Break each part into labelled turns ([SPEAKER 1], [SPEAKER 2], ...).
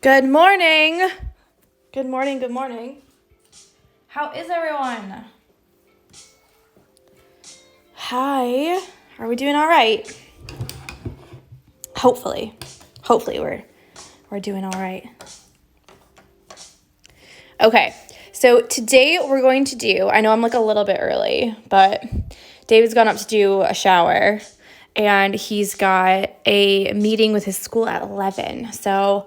[SPEAKER 1] Good morning. Good morning, good morning. How is everyone? Hi. Are we doing all right? Hopefully we're doing all right. Okay. So today we're going to do, I know I'm like a little bit early, but David's gone up to do a shower and he's got a meeting with his school at 11. So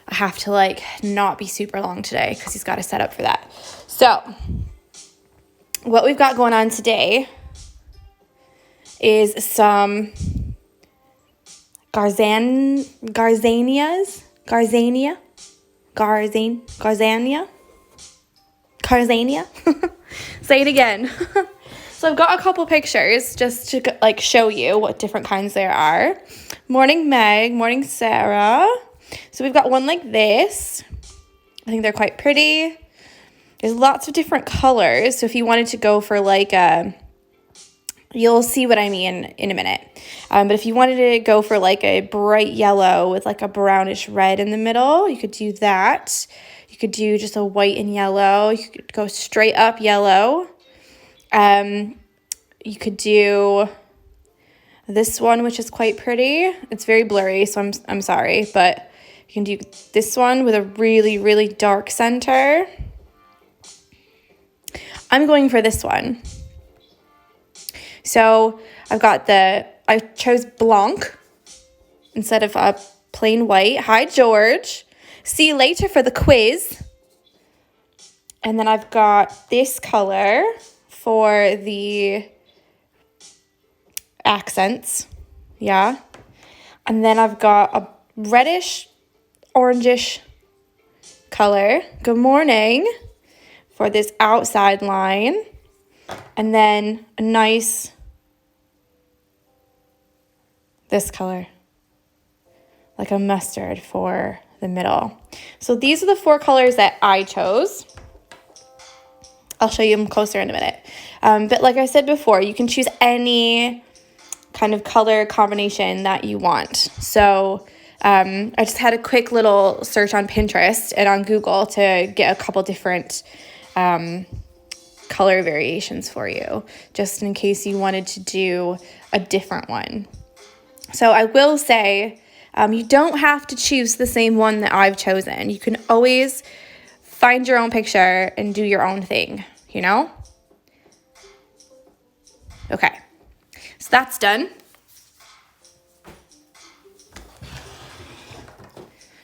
[SPEAKER 1] I have to like not be super long today because he's got to set up for that. So what we've got going on today is some garzania. Say it again. So I've got a couple pictures just to like show you what different kinds there are. Morning Meg, morning Sarah. So we've got one like this. I think they're quite pretty. There's lots of different colors. So if you wanted to go for like a, you'll see what I mean in a minute. But if you wanted to go for like a bright yellow with like a brownish red in the middle, you could do that. You could do just a white and yellow. You could go straight up yellow. You could do this one, which is quite pretty. It's very blurry, so I'm sorry, but you can do this one with a really, really dark center. I'm going for this one. So I chose Blanc instead of a plain white. Hi, George. See you later for the quiz. And then I've got this color for the accents. Yeah. And then I've got a reddish, orangish color. Good morning. For this outside line. And then a nice, this color, like a mustard for the middle. So these are the 4 colors that I chose. I'll show you them closer in a minute. But like I said before, you can choose any kind of color combination that you want. So I just had a quick little search on Pinterest and on Google to get a couple different color variations for you, just in case you wanted to do a different one. So I will say, you don't have to choose the same one that I've chosen. You can always find your own picture and do your own thing, you know? Okay, so that's done.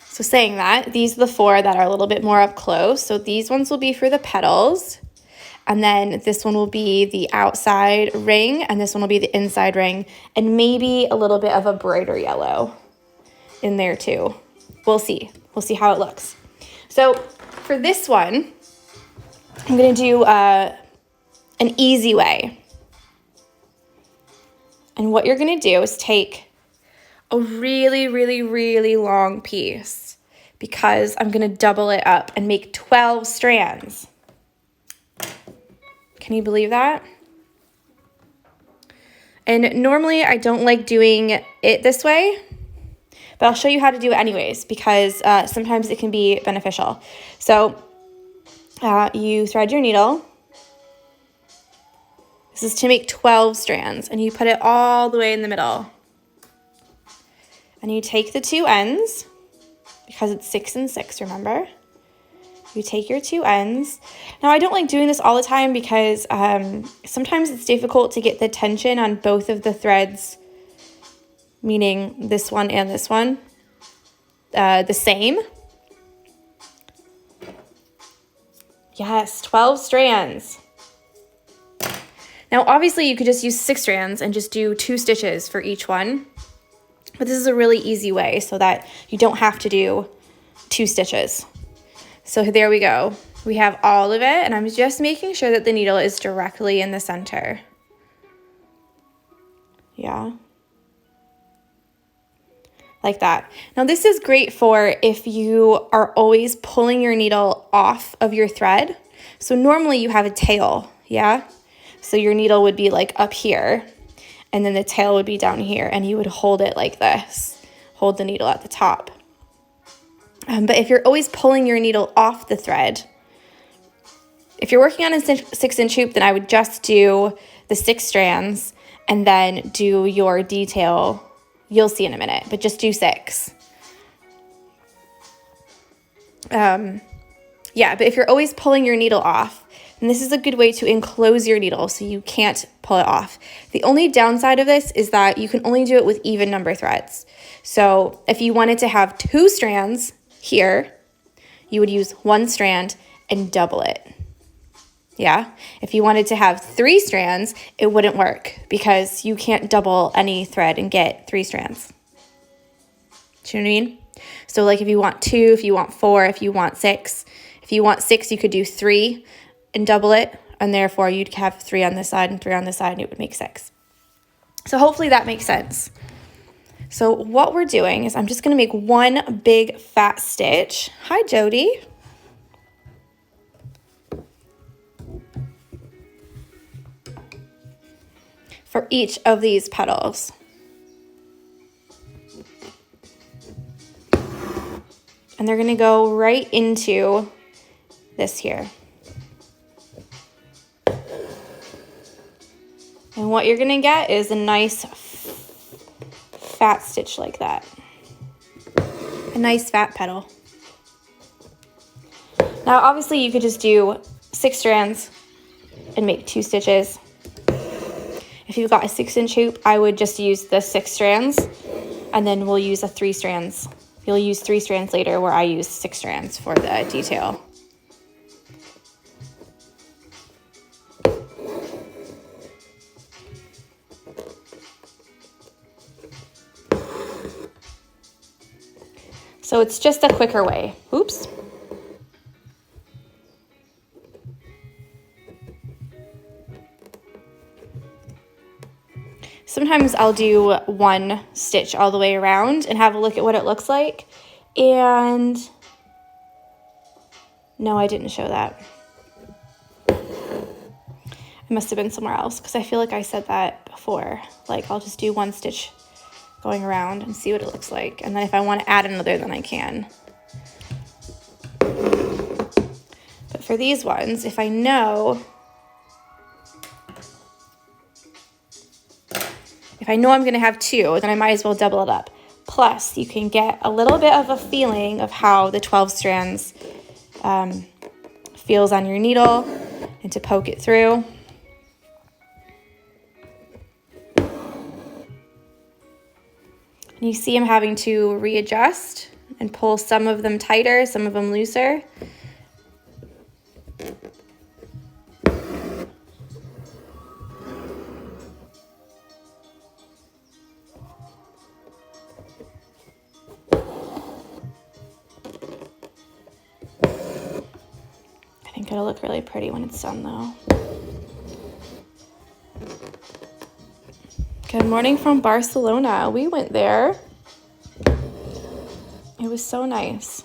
[SPEAKER 1] So saying that, these are the 4 that are a little bit more up close. So these ones will be for the petals. And then this one will be the outside ring, and this one will be the inside ring, and maybe a little bit of a brighter yellow in there too. We'll see. We'll see how it looks. So for this one, I'm going to do an easy way. And what you're going to do is take a really, really, really long piece, because I'm going to double it up and make 12 strands. Can you believe that? And normally I don't like doing it this way, but I'll show you how to do it anyways, because sometimes it can be beneficial. So you thread your needle. This is to make 12 strands, and you put it all the way in the middle. And you take the 2 ends, because it's 6 and 6, remember? You take your 2 ends. Now, I don't like doing this all the time because sometimes it's difficult to get the tension on both of the threads, meaning this one and this one, the same. Yes, 12 strands. Now, obviously, you could just use 6 strands and just do 2 stitches for each one. But this is a really easy way so that you don't have to do 2 stitches. So there we go. We have all of it, and I'm just making sure that the needle is directly in the center. Yeah. Like that. Now this is great for if you are always pulling your needle off of your thread. So normally you have a tail, yeah? So your needle would be like up here, and then the tail would be down here, and you would hold it like this. Hold the needle at the top. But if you're always pulling your needle off the thread, if you're working on a 6-inch hoop, then I would just do the 6 strands and then do your detail. You'll see in a minute, but just do 6. Yeah, but if you're always pulling your needle off, then this is a good way to enclose your needle so you can't pull it off. The only downside of this is that you can only do it with even number threads. So if you wanted to have 2 strands here, you would use 1 strand and double it. Yeah, if you wanted to have 3 strands, it wouldn't work because you can't double any thread and get 3 strands. Do you know what I mean? So like if you want 2, if you want 4, if you want 6, if you want 6, you could do 3 and double it, and therefore you'd have 3 on this side and 3 on this side, and it would make 6. So hopefully that makes sense. So what we're doing is I'm just going to make one big fat stitch. Hi, Jody. For each of these petals. And they're going to go right into this here. And what you're going to get is a nice fat stitch like that. A nice fat petal. Now, obviously, you could just do 6 strands and make 2 stitches. If you've got a 6-inch hoop, I would just use the 6 strands, and then we'll use a 3 strands. You'll use 3 strands later where I use 6 strands for the detail. So it's just a quicker way. Oops. Sometimes I'll do 1 stitch all the way around and have a look at what it looks like. And no, I didn't show that. It must have been somewhere else because I feel like I said that before. Like I'll just do 1 stitch going around and see what it looks like. And then if I want to add another, then I can. But for these ones, if I know I'm going to have 2, then I might as well double it up. Plus, you can get a little bit of a feeling of how the 12 strands feels on your needle and to poke it through. And you see I'm having to readjust and pull some of them tighter, some of them looser. I think it'll look really pretty when it's done though. Good morning from Barcelona. We went there. It was so nice.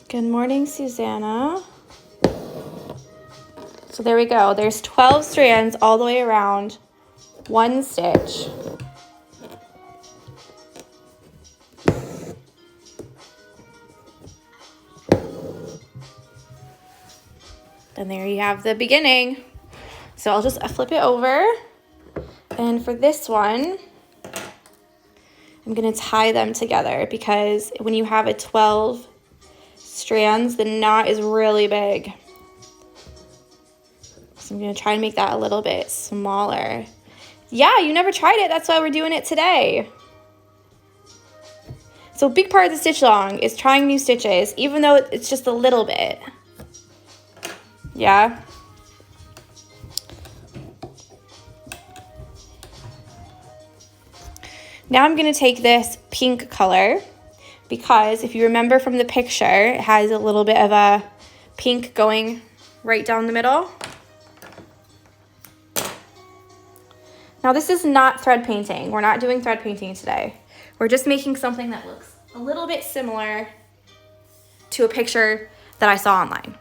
[SPEAKER 1] Good morning, Susanna. So there we go. There's 12 strands all the way around, 1 stitch. And there you have the beginning. So I'll just flip it over. And for this one, I'm going to tie them together because when you have a 12 strands, the knot is really big. So I'm going to try and make that a little bit smaller. Yeah, you never tried it. That's why we're doing it today. So a big part of the stitch along is trying new stitches, even though it's just a little bit. Yeah. Now I'm going to take this pink color because if you remember from the picture, it has a little bit of a pink going right down the middle. Now this is not thread painting. We're not doing thread painting today. We're just making something that looks a little bit similar to a picture that I saw online.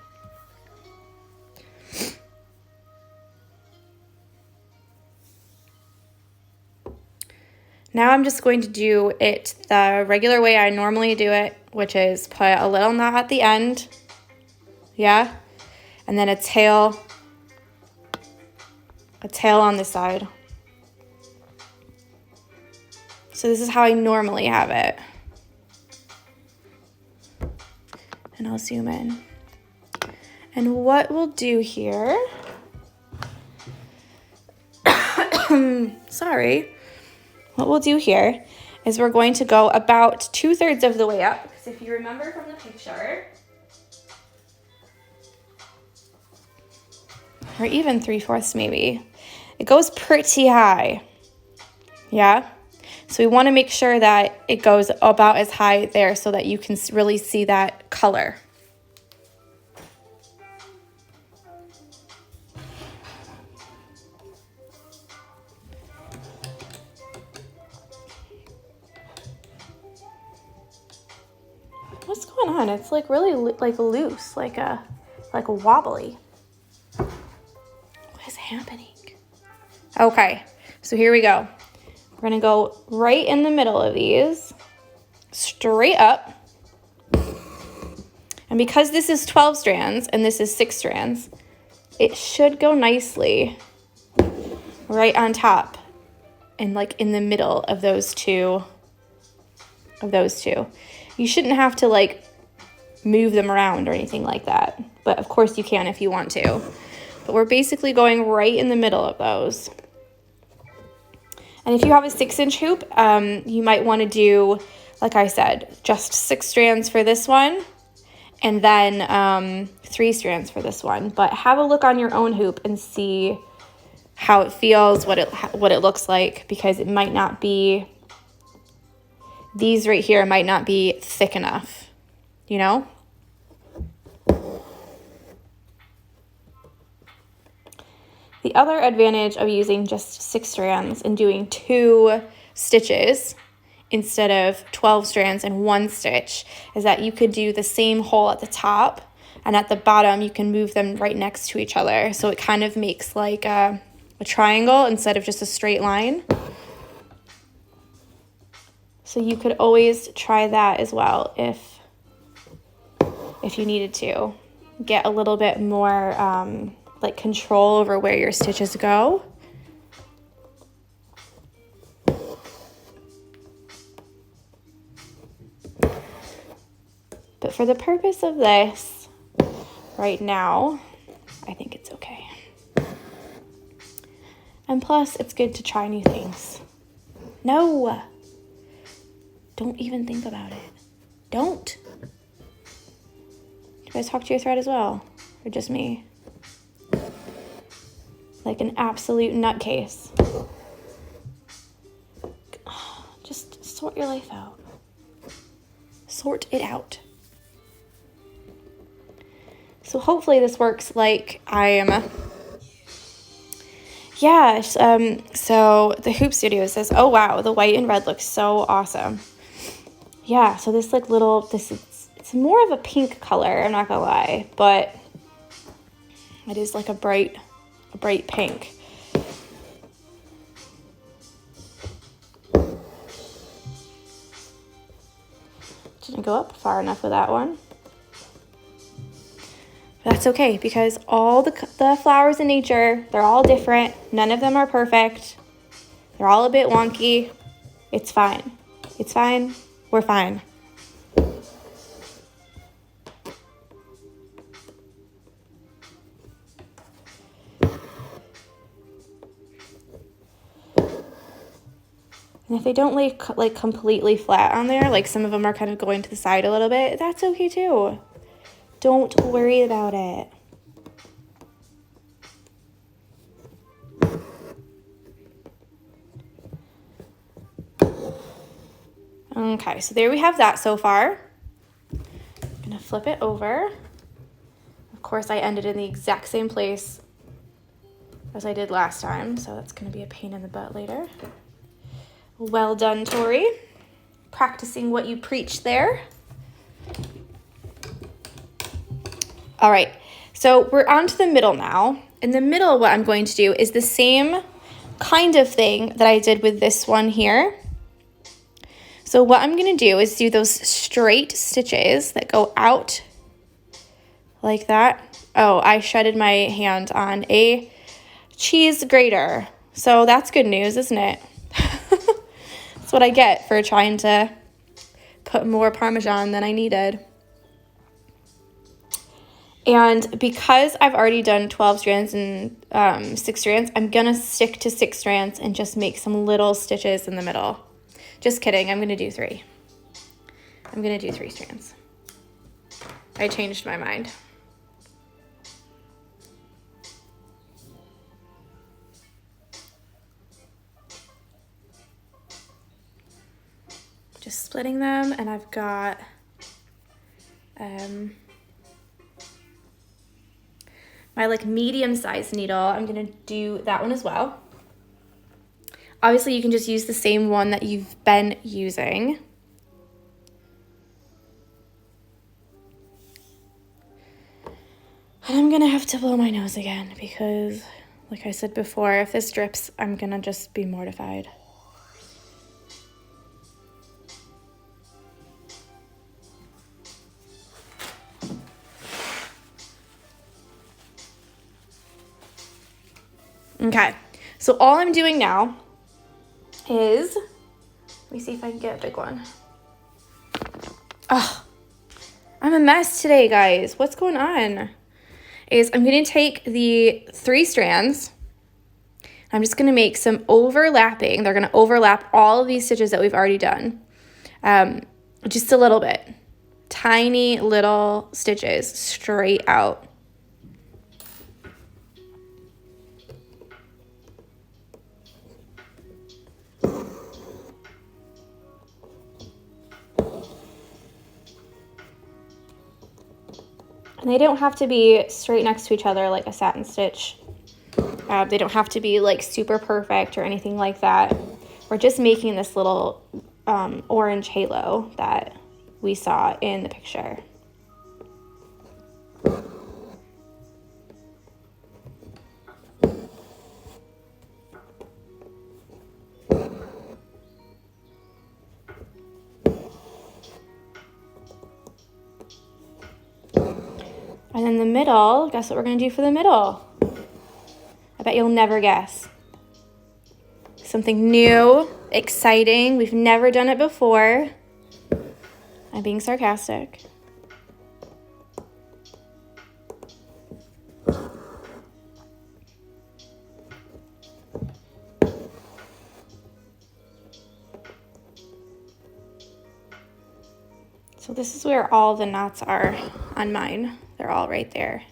[SPEAKER 1] Now I'm just going to do it the regular way I normally do it, which is put a little knot at the end, yeah, and then a tail on this side. So this is how I normally have it. And I'll zoom in. And what we'll do here, sorry. What we'll do here is we're going to go about 2/3 of the way up. Because if you remember from the picture, or even 3/4 maybe, it goes pretty high. Yeah? So we want to make sure that it goes about as high there so that you can really see that color. What's going on? It's like really like loose, like a wobbly. What is happening? Okay, so here we go. We're gonna go right in the middle of these, straight up. And because this is 12 strands and this is 6 strands, it should go nicely right on top and like in the middle of those two. You shouldn't have to like move them around or anything like that. But of course you can if you want to. But we're basically going right in the middle of those. And if you have a 6-inch hoop, you might want to do, like I said, just 6 strands for this one. And then 3 strands for this one. But have a look on your own hoop and see how it feels, what it looks like. Because it might not be... These right here might not be thick enough, you know? The other advantage of using just 6 strands and doing 2 stitches instead of 12 strands and 1 stitch is that you could do the same hole at the top, and at the bottom you can move them right next to each other. So it kind of makes like a triangle instead of just a straight line. So you could always try that as well if you needed to. Get a little bit more like control over where your stitches go. But for the purpose of this, right now, I think it's okay. And plus, it's good to try new things. No! Don't even think about it. Don't. Do you guys talk to your thread as well? Or just me? Like an absolute nutcase. Just sort your life out. Sort it out. So hopefully this works like I am. Yeah, so the Hoop Studio says, oh wow, the white and red looks so awesome. Yeah, so this like little, it's more of a pink color, I'm not gonna lie, but it is like a bright pink. Didn't go up far enough with that one. But that's okay, because all the flowers in nature, they're all different. None of them are perfect. They're all a bit wonky. It's fine. It's fine. We're fine. And if they don't like completely flat on there, like some of them are kind of going to the side a little bit, that's okay too. Don't worry about it. Okay, so there we have that so far. I'm gonna flip it over. Of course, I ended in the exact same place as I did last time, so that's gonna be a pain in the butt later. Well done, Tori. Practicing what you preach there. All right, so we're on to the middle now. In the middle, what I'm going to do is the same kind of thing that I did with this one here. So what I'm going to do is do those straight stitches that go out like that. Oh, I shredded my hand on a cheese grater. So that's good news, isn't it? That's what I get for trying to put more Parmesan than I needed. And because I've already done 12 strands and 6 strands, I'm going to stick to 6 strands and just make some little stitches in the middle. Just kidding, I'm going to do 3. I'm going to do 3 strands. I changed my mind. Just splitting them, and I've got my like medium-sized needle. I'm gonna do that one as well. Obviously, you can just use the same one that you've been using. And I'm gonna have to blow my nose again because, like I said before, if this drips, I'm gonna just be mortified. Okay, so all I'm doing now is, let me see if I can get a big one. Oh, I'm a mess today, guys. What's going on? Is I'm going to take the 3 strands. I'm just going to make some overlapping. They're going to overlap all of these stitches that we've already done. Just a little bit. Tiny little stitches straight out. And they don't have to be straight next to each other like a satin stitch. They don't have to be like super perfect or anything like that. We're just making this little orange halo that we saw in the picture. And then the middle, guess what we're going to do for the middle? I bet you'll never guess. Something new, exciting. We've never done it before. I'm being sarcastic. So this is where all the knots are on mine. They're all right there.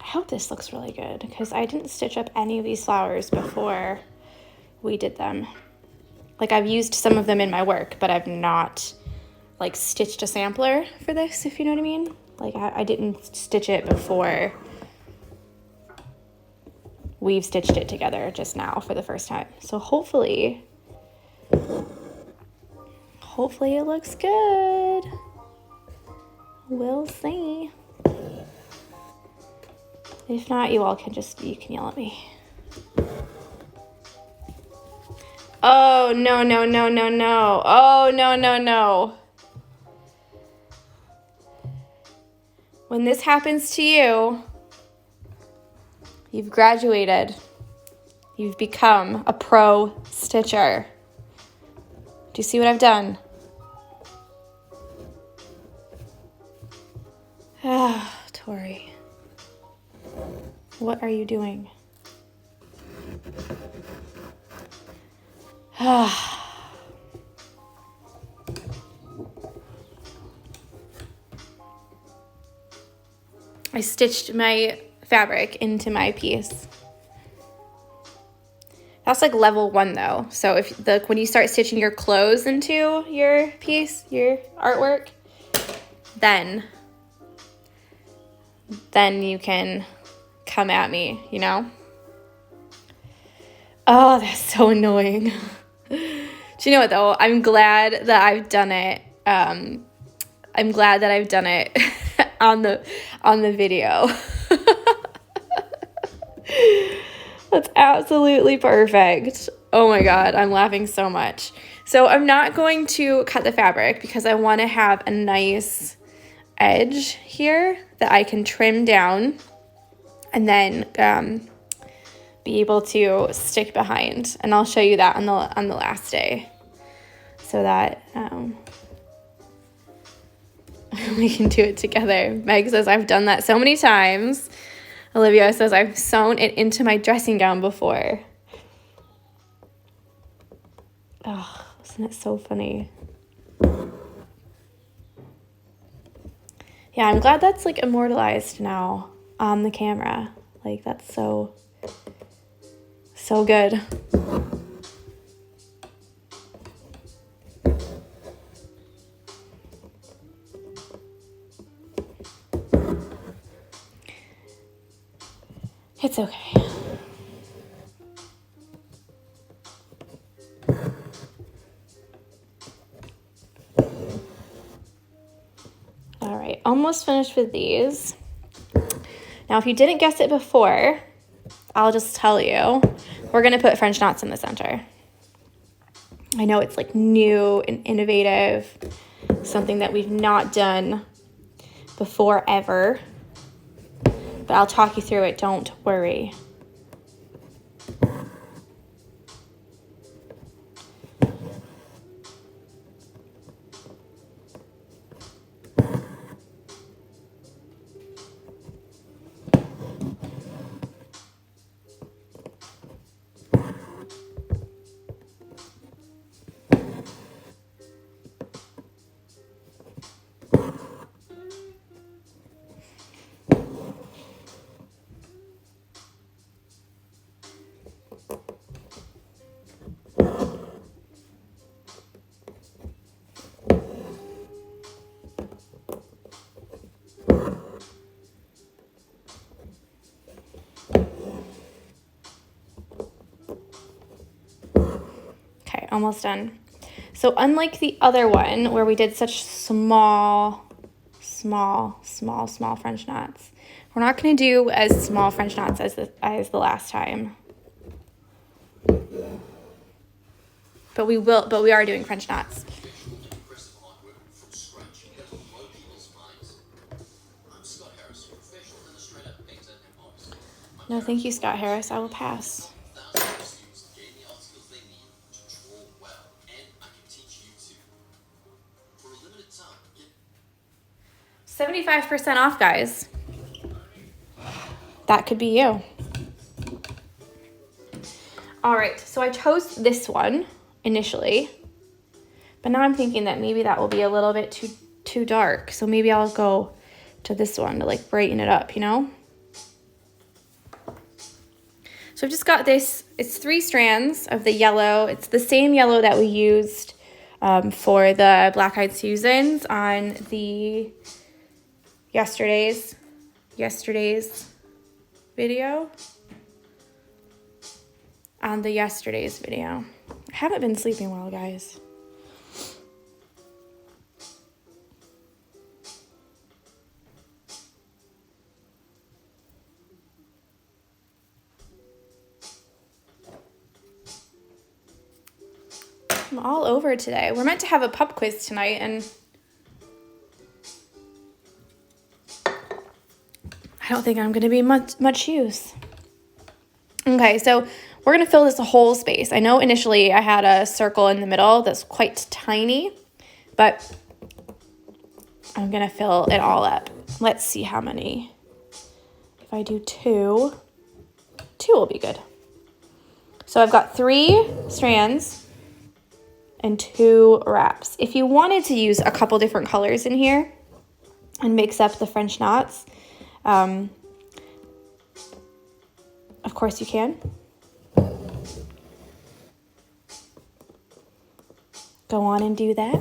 [SPEAKER 1] I hope this looks really good because I didn't stitch up any of these flowers before we did them. Like, I've used some of them in my work, but I've not like stitched a sampler for this, if you know what I mean. Like, I didn't stitch it before we've stitched it together just now for the first time. So hopefully it looks good. We'll see. If not, you all can you can yell at me. Oh, no, no, no, no, no. Oh, no, no, no. When this happens to you, you've graduated. You've become a pro stitcher. Do you see what I've done? Ah, Tori. What are you doing? Ah. I stitched my fabric into my piece. That's like level 1 though. So when you start stitching your clothes into your piece, your artwork, then you can come at me, you know? Oh, that's so annoying. Do you know what though? I'm glad that I've done it. I'm glad that I've done it on the video. That's absolutely perfect. Oh my God, I'm laughing so much. So I'm not going to cut the fabric because I want to have a nice edge here that I can trim down and then be able to stick behind. And I'll show you that on the last day so that we can do it together. Meg says I've done that so many times. Olivia says I've sewn it into my dressing gown before. Oh, isn't it so funny? Yeah, I'm glad that's like immortalized now on the camera. Like that's so good. It's okay. All right, almost finished with these. Now, if you didn't guess it before, I'll just tell you, we're gonna put French knots in the center. I know it's like new and innovative, something that we've not done before ever, but I'll talk you through it, don't worry. Almost done. So unlike the other one where we did such small French knots, we're not going to do as small French knots as the last time. But we are doing French knots. No, thank you, Scott Harris. I will pass. 75% off, guys. That could be you. All right, so I chose this one initially, but now I'm thinking that maybe that will be a little bit too dark. So maybe I'll go to this one to like brighten it up, you know? So I've just got this, it's 3 strands of the yellow. It's the same yellow that we used for the Black Eyed Susans on the yesterday's video. On the yesterday's video. I haven't been sleeping well, guys. I'm all over today. We're meant to have a pub quiz tonight, and I don't think I'm going to be much use. Okay, so we're going to fill this whole space. I know initially I had a circle in the middle that's quite tiny, but I'm going to fill it all up. Let's see how many. If I do 2 will be good. So I've got 3 strands and 2 wraps. If you wanted to use a couple different colors in here and mix up the French knots, of course you can. Go on and do that.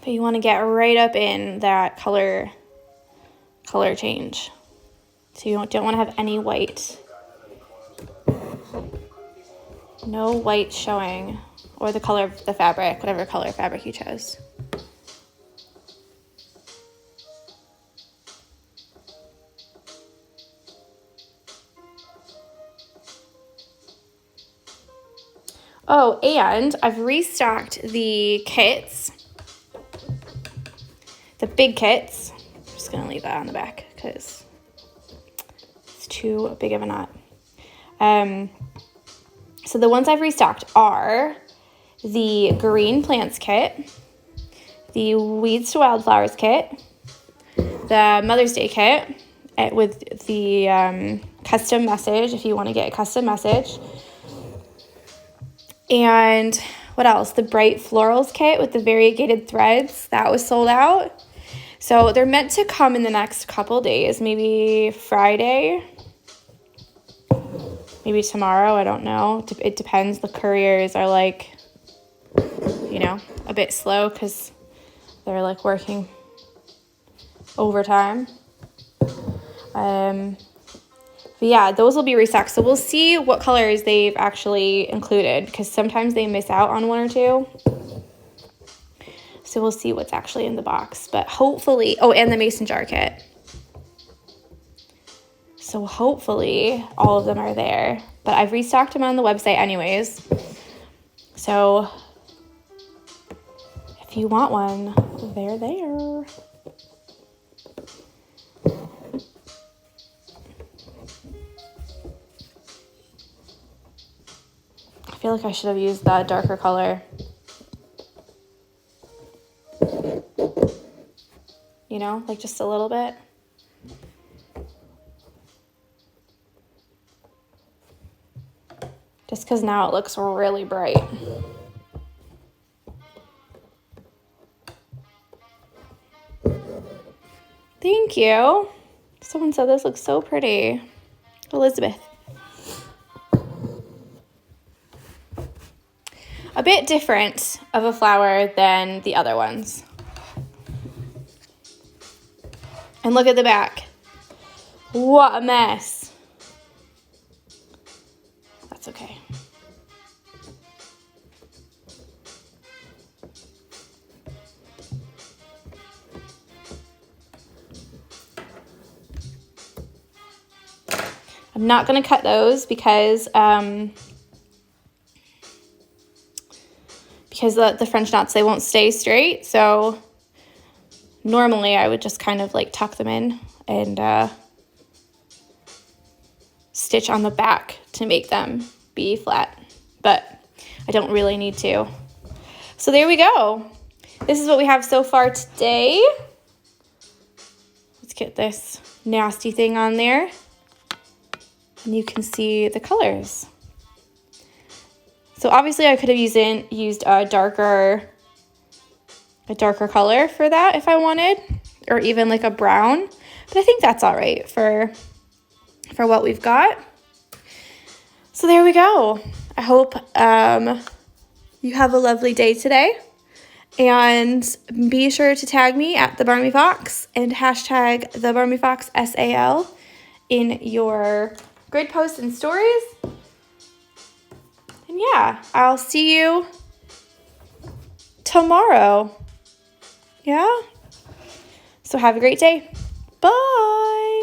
[SPEAKER 1] But you want to get right up in that color change. So you don't want to have any white. No white showing. Or the color of the fabric, whatever color fabric you chose. Oh, and I've restocked the kits. The big kits. I'm just going to leave that on the back because it's too big of a knot. So the ones I've restocked are the Green Plants kit, the Weeds to Wildflowers kit, the Mother's Day kit with the custom message if you want to get a custom message. And what else? The Bright Florals kit with the variegated threads. That was sold out. So they're meant to come in the next couple days, maybe Friday, maybe tomorrow. I don't know. It depends. The couriers are like, you know, a bit slow because they're like working overtime. But yeah, those will be restocked. So we'll see what colors they've actually included because sometimes they miss out on one or two. So we'll see what's actually in the box. But hopefully, oh, and the mason jar kit. So hopefully all of them are there. But I've restocked them on the website anyways. So if you want one, they're there. I feel like I should have used that darker color. You know, like just a little bit. Just because now it looks really bright. Thank you. Someone said this looks so pretty. Elizabeth. A bit different of a flower than the other ones. And look at the back. What a mess. That's okay. I'm not going to cut those because the French knots, they won't stay straight. So normally I would just kind of like tuck them in and stitch on the back to make them be flat, but I don't really need to. So there we go. This is what we have so far today. Let's get this nasty thing on there. And you can see the colors. So obviously I could have used a darker color for that if I wanted, or even like a brown, but I think that's all right for what we've got. So there we go. I hope you have a lovely day today, and be sure to tag me at the Barmy Fox and hashtag the Barmy Fox SAL in your grid posts and stories. And yeah, I'll see you tomorrow. Yeah? So have a great day. Bye.